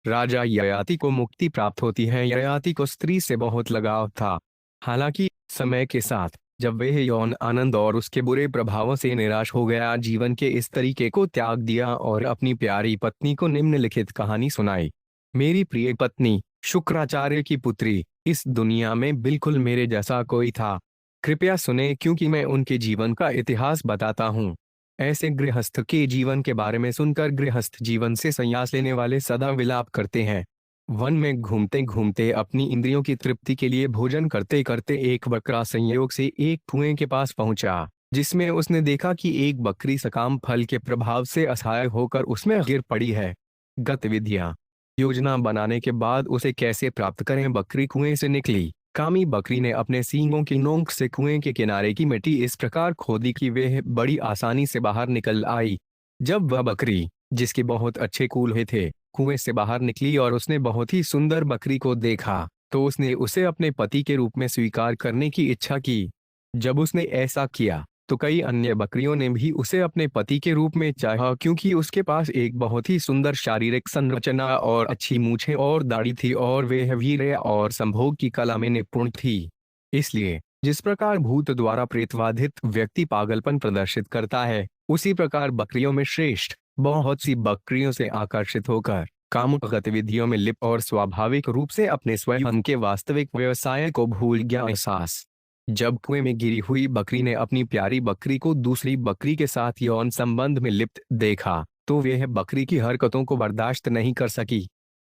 राजा ययाति को मुक्ति प्राप्त होती है। ययाति को स्त्री से बहुत लगाव था। हालांकि समय के साथ जब वह यौन आनंद और उसके बुरे प्रभावों से निराश हो गया, जीवन के इस तरीके को त्याग दिया और अपनी प्यारी पत्नी को निम्नलिखित कहानी सुनाई। मेरी प्रिय पत्नी, शुक्राचार्य की पुत्री, इस दुनिया में बिल्कुल मेरे जैसा कोई था। कृपया सुने, क्योंकि मैं उनके जीवन का इतिहास बताता हूँ। ऐसे गृहस्थ के जीवन के बारे में सुनकर गृहस्थ जीवन से संन्यास लेने वाले सदा विलाप करते हैं। वन में घूमते घूमते अपनी इंद्रियों की तृप्ति के लिए भोजन करते करते एक बकरा संयोग से एक कुएं के पास पहुंचा, जिसमें उसने देखा कि एक बकरी सकाम फल के प्रभाव से असहाय होकर उसमें गिर पड़ी है। गतिविधियां योजना बनाने के बाद उसे कैसे प्राप्त करें। बकरी कुएं से निकली। कामी बकरी ने अपने सींगों की नोक से कुएं के किनारे की मिट्टी इस प्रकार खोदी कि वह बड़ी आसानी से बाहर निकल आई। जब वह बकरी, जिसके बहुत अच्छे कूल्हे थे, कुएं से बाहर निकली और उसने बहुत ही सुंदर बकरी को देखा, तो उसने उसे अपने पति के रूप में स्वीकार करने की इच्छा की। जब उसने ऐसा किया तो कई अन्य बकरियों ने भी उसे अपने पति के रूप में चाहा, क्योंकि उसके पास एक बहुत ही सुंदर शारीरिक संरचना और अच्छी मूछें और दाढ़ी थी और वह वीर्य और संभोग की कला में निपुण थी। इसलिए जिस प्रकार भूत द्वारा प्रेतवाधित व्यक्ति पागलपन प्रदर्शित करता है, उसी प्रकार बकरियों में श्रेष्ठ बहुत सी बकरियों से आकर्षित होकर कामुक गतिविधियों में लिप्त और स्वाभाविक रूप से अपने स्वयं के वास्तविक व्यवसाय को भूल गया एहसास। जब कुएं में गिरी हुई बकरी ने अपनी प्यारी बकरी को दूसरी बकरी के साथ यौन संबंध में लिप्त देखा, तो वह बकरी की हरकतों को बर्दाश्त नहीं कर सकी।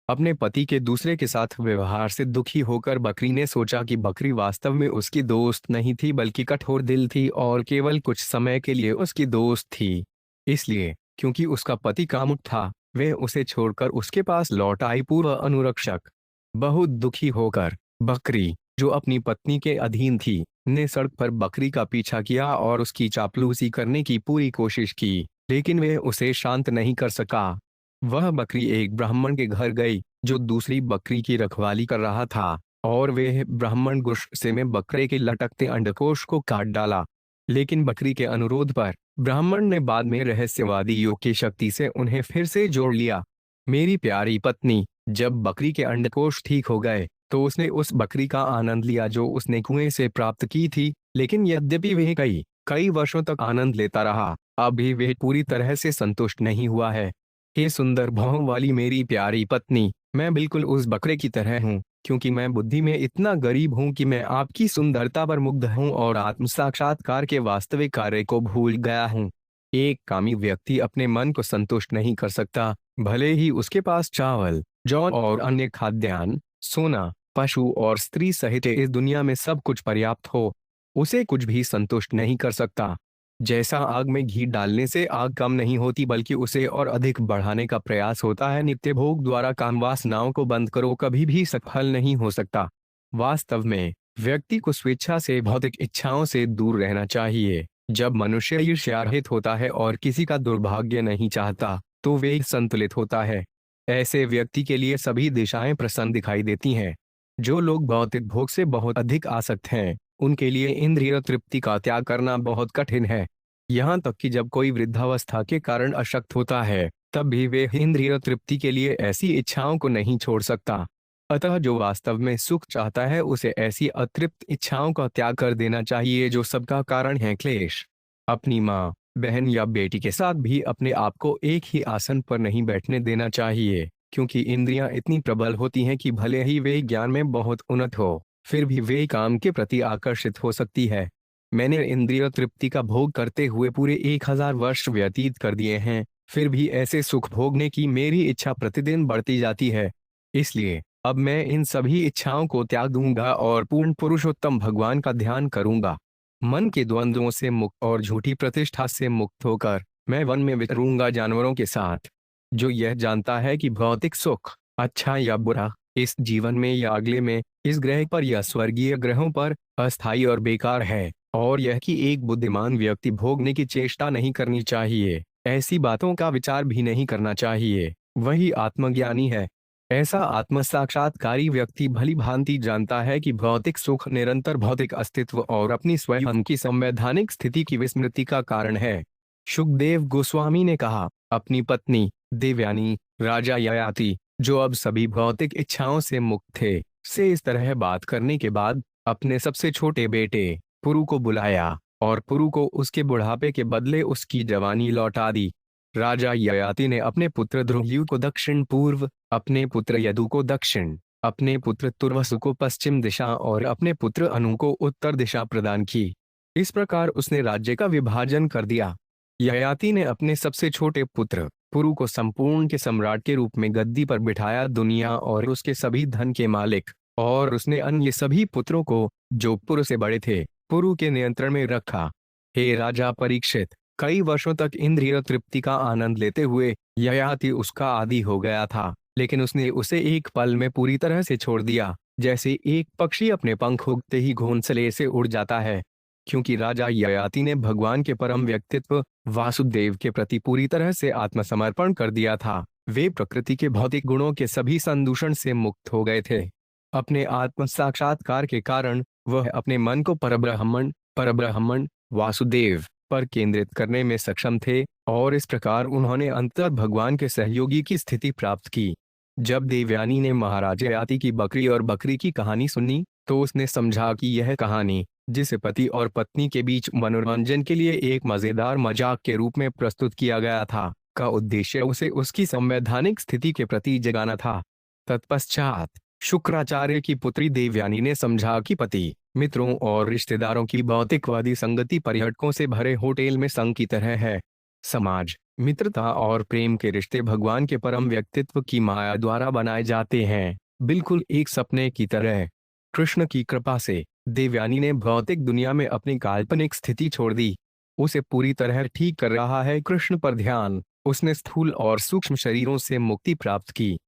अपने पति के दूसरे के साथ व्यवहार से दुखी होकर बकरी ने सोचा कि बकरी वास्तव में उसकी दोस्त नहीं थी, बल्कि कठोर दिल थी और केवल कुछ समय के लिए उसकी दोस्त थी। इसलिए क्योंकि उसका पति कामुक था, वह उसे छोड़कर उसके पास लौट आई। पूर्व अनुरक्षक बहुत दुखी होकर बकरी, जो अपनी पत्नी के अधीन थी, ने सड़क पर बकरी का पीछा किया और उसकी चापलूसी करने की पूरी कोशिश की, लेकिन वह उसे शांत नहीं कर सका। वह बकरी एक ब्राह्मण के घर गई, जो दूसरी बकरी की रखवाली कर रहा था, और वह ब्राह्मण गुस्से में बकरे के लटकते अंडकोश को काट डाला। लेकिन बकरी के अनुरोध पर ब्राह्मण ने बाद में रहस्यवादी योग की शक्ति से उन्हें फिर से जोड़ लिया। मेरी प्यारी पत्नी, जब बकरी के अंडकोश ठीक हो गए, तो उसने उस बकरी का आनंद लिया जो उसने कुएं से प्राप्त की थी। लेकिन यद्यपि वह कई कई वर्षों तक आनंद लेता रहा, अभी वह पूरी तरह से संतुष्ट नहीं हुआ है। हे सुंदर भौं वाली मेरी प्यारी पत्नी, मैं बिल्कुल उस बकरे की तरह हूँ, क्योंकि मैं बुद्धि में इतना गरीब हूँ कि मैं आपकी सुंदरता पर मुग्ध हूँ और आत्म साक्षात्कार के वास्तविक कार्य को भूल गया हूँ। एक कामी व्यक्ति अपने मन को संतुष्ट नहीं कर सकता, भले ही उसके पास चावल, जौ और अन्य खाद्यान्न, सोना, पशु और स्त्री सहित इस दुनिया में सब कुछ पर्याप्त हो, उसे कुछ भी संतुष्ट नहीं कर सकता। जैसा आग में घी डालने से आग कम नहीं होती, बल्कि उसे और अधिक बढ़ाने का प्रयास होता है। नित्य भोग द्वारा काम वासनाओं को बंद करो, कभी भी सफल नहीं हो सकता। वास्तव में व्यक्ति को स्वेच्छा से भौतिक इच्छाओं से दूर रहना चाहिए। जब मनुष्य ईर्ष्यारहित होता है और किसी का दुर्भाग्य नहीं चाहता, तो वे संतुलित होता है। ऐसे व्यक्ति के लिए सभी दिशाएं प्रसन्न दिखाई देती हैं। जो लोग भौतिक भोग से बहुत अधिक आसक्त हैं, उनके लिए इंद्रिय तृप्ति का त्याग करना बहुत कठिन है। यहाँ तक कि जब कोई वृद्धावस्था के कारण अशक्त होता है, तब भी वे इंद्रिय तृप्ति के लिए ऐसी इच्छाओं को नहीं छोड़ सकता। अतः जो वास्तव में सुख चाहता है, उसे ऐसी अतृप्त इच्छाओं का त्याग कर देना चाहिए जो सबका कारण है क्लेश। अपनी माँ, बहन या बेटी के साथ भी अपने आप को एक ही आसन पर नहीं बैठने देना चाहिए, क्योंकि इंद्रियां इतनी प्रबल होती हैं कि भले ही वे ज्ञान में बहुत उन्नत हो, फिर भी वे काम के प्रति आकर्षित हो सकती है। मैंने इंद्रिय तृप्ति का भोग करते हुए पूरे 1000 वर्ष व्यतीत कर दिए हैं, फिर भी ऐसे सुख भोगने की मेरी इच्छा प्रतिदिन बढ़ती जाती है। इसलिए अब मैं इन सभी इच्छाओं को त्याग दूंगा और पूर्ण पुरुषोत्तम भगवान का ध्यान करूंगा। मन के द्वंद्वों से मुक्त और झूठी प्रतिष्ठा से मुक्त होकर मैं वन में विचरूंगा जानवरों के साथ। जो यह जानता है कि भौतिक सुख अच्छा या बुरा, इस जीवन में या अगले में, इस ग्रह पर या स्वर्गीय ग्रहों पर, अस्थायी और बेकार है, और यह कि एक बुद्धिमान व्यक्ति भोगने की चेष्टा नहीं करनी चाहिए, ऐसी बातों का विचार भी नहीं करना चाहिए, वही आत्मज्ञानी है। ऐसा आत्म साक्षात्कारी व्यक्ति भली भांति जानता है कि भौतिक सुख निरंतर भौतिक अस्तित्व और अपनी स्वयं की संवैधानिक स्थिति की विस्मृति का कारण है। शुकदेव गोस्वामी ने कहा, अपनी पत्नी देवयानी, राजा ययाति जो अब सभी भौतिक इच्छाओं से मुक्त थे, से इस तरह बात करने के बाद अपने सबसे छोटे बेटे पुरु को बुलाया और पुरु को उसके बुढ़ापे के बदले उसकी जवानी लौटा दी। राजा ययाति ने अपने पुत्र ध्रुव को दक्षिण पूर्व, अपने पुत्र यदु को दक्षिण, अपने पुत्र तुर्वसु को पश्चिम दिशा और अपने पुत्र अनु को उत्तर दिशा प्रदान की। इस प्रकार उसने राज्य का विभाजन कर दिया। ययाति ने अपने सबसे छोटे पुत्र पुरु को संपूर्ण के सम्राट के रूप में गद्दी पर बिठाया, दुनिया और उसके सभी धन के मालिक, और उसने अन्य सभी पुत्रों को जो पुरु से बड़े थे पुरु के नियंत्रण में रखा। हे राजा परीक्षित, कई वर्षों तक इंद्रिय तृप्ति का आनंद लेते हुए ययाति उसका आदी हो गया था, लेकिन उसने उसे एक पल में पूरी तरह से छोड़ दिया, जैसे एक पक्षी अपने पंख उगते ही घोंसले से उड़ जाता है। क्योंकि राजा ययाति ने भगवान के परम व्यक्तित्व वासुदेव के प्रति पूरी तरह से आत्मसमर्पण कर दिया था, वे प्रकृति के भौतिक गुणों के सभी संदूषण से मुक्त हो गए थे। अपने आत्म साक्षात्कार के कारण वह अपने मन को परब्रह्मण वासुदेव पर केंद्रित करने में सक्षम थे, और इस प्रकार उन्होंने अंततः भगवान के सहयोगी की स्थिति प्राप्त की। जब देवयानी ने महाराज ययाति की बकरी और बकरी की कहानी सुनी, तो उसने समझा कि यह कहानी, जिसे पति और पत्नी के बीच मनोरंजन के लिए एक मजेदार मजाक के रूप में प्रस्तुत किया गया था, का उद्देश्य उसे उसकी संवैधानिक स्थिति के प्रति जगाना था। तत्पश्चात शुक्राचार्य की पुत्री देवयानी ने समझा कि पति, मित्रों और रिश्तेदारों की भौतिकवादी संगति पर्यटकों से भरे होटल में संग की तरह है। समाज, मित्रता और प्रेम के रिश्ते भगवान के परम व्यक्तित्व की माया द्वारा बनाए जाते हैं, बिल्कुल एक सपने की तरह। कृष्ण की कृपा से देवयानी ने भौतिक दुनिया में अपनी काल्पनिक स्थिति छोड़ दी। उसे पूरी तरह ठीक कर रहा है कृष्ण पर ध्यान। उसने स्थूल और सूक्ष्म शरीरों से मुक्ति प्राप्त की।